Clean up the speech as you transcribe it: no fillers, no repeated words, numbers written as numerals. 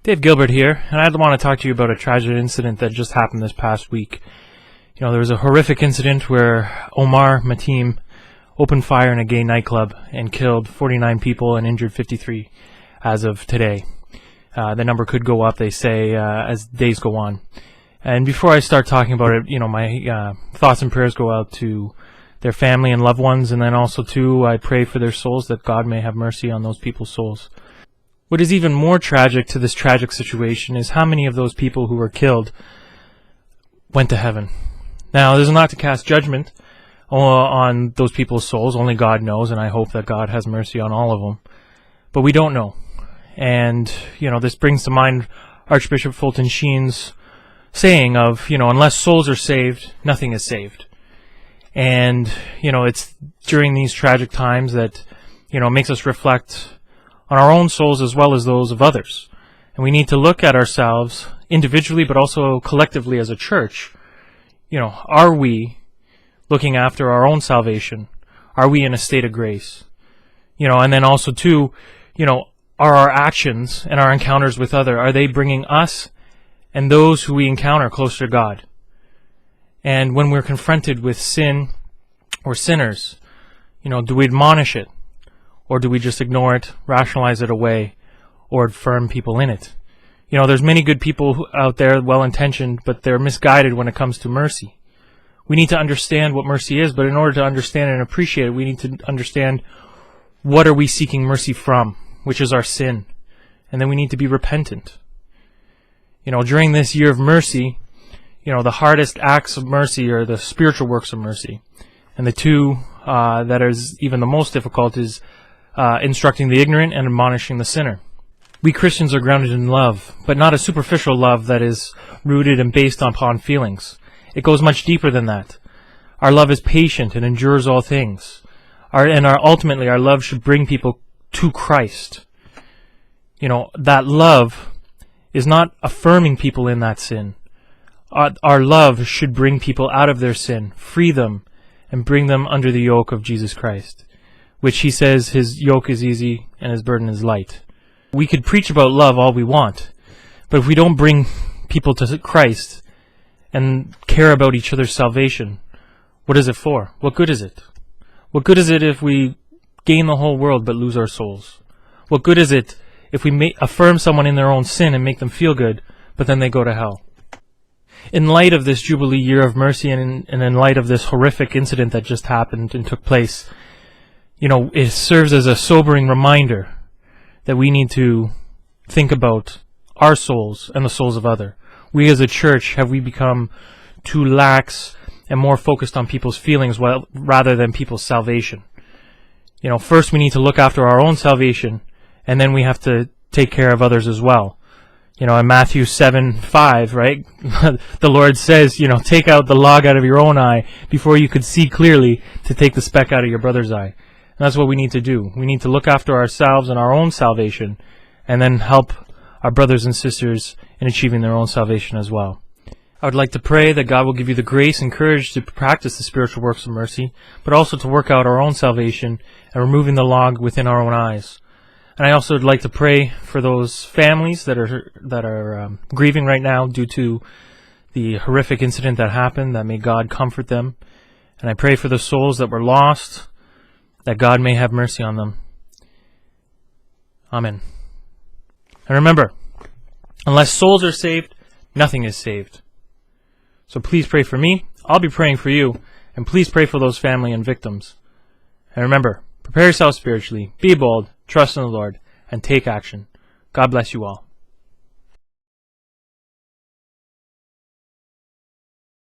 Dave Gilbert here, and I want to talk to you about a tragic incident that just happened this past week. There was a horrific incident where Omar Mateen opened fire in a gay nightclub and killed 49 people and injured 53 as of today. The number could go up, they say, as days go on. And before I start talking about it, my thoughts and prayers go out to their family and loved ones, and then also, too, I pray for their souls, that God may have mercy on those people's souls. What is even more tragic to this tragic situation is how many of those people who were killed went to heaven. Now, this is not to cast judgment on those people's souls. Only God knows, and I hope that God has mercy on all of them. But we don't know. And, this brings to mind Archbishop Fulton Sheen's saying of, unless souls are saved, nothing is saved. And, it's during these tragic times that, makes us reflect on our own souls as well as those of others. And we need to look at ourselves individually but also collectively as a church. Are we looking after our own salvation? Are we in a state of grace? And then also too, are our actions and our encounters with others, are they bringing us and those who we encounter closer to God? And when we're confronted with sin or sinners, do we admonish it? Or do we just ignore it, rationalize it away, or affirm people in it? There's many good people out there, well-intentioned, but they're misguided when it comes to mercy. We need to understand what mercy is, but in order to understand and appreciate it, we need to understand what are we seeking mercy from, which is our sin. And then we need to be repentant. During this year of mercy, the hardest acts of mercy are the spiritual works of mercy. And the two that is even the most difficult is instructing the ignorant and admonishing the sinner. We Christians are grounded in love, but not a superficial love that is rooted and based upon feelings. It goes much deeper than that. Our love is patient and endures all things. Ultimately, our love should bring people to Christ. That love is not affirming people in that sin. Our love should bring people out of their sin, free them, and bring them under the yoke of Jesus Christ, which he says his yoke is easy and his burden is light. We could preach about love all we want, but if we don't bring people to Christ and care about each other's salvation, what is it for? What good is it? What good is it if we gain the whole world but lose our souls? What good is it if we affirm someone in their own sin and make them feel good, but then they go to hell? In light of this Jubilee year of mercy and in light of this horrific incident that just happened and took place, it serves as a sobering reminder that we need to think about our souls and the souls of others. We as a church, have we become too lax and more focused on people's feelings rather than people's salvation? First we need to look after our own salvation, and then we have to take care of others as well. In Matthew 7:5, right, the Lord says, take out the log out of your own eye before you could see clearly to take the speck out of your brother's eye. And that's what we need to do. We need to look after ourselves and our own salvation, and then help our brothers and sisters in achieving their own salvation as well. I would like to pray that God will give you the grace and courage to practice the spiritual works of mercy, but also to work out our own salvation and removing the log within our own eyes. And I also would like to pray for those families that are grieving right now due to the horrific incident that happened, that may God comfort them. And I pray for the souls that were lost, that God may have mercy on them. Amen. And remember, unless souls are saved, nothing is saved. So please pray for me. I'll be praying for you. And please pray for those family and victims. And remember, prepare yourself spiritually, be bold, trust in the Lord, and take action. God bless you all.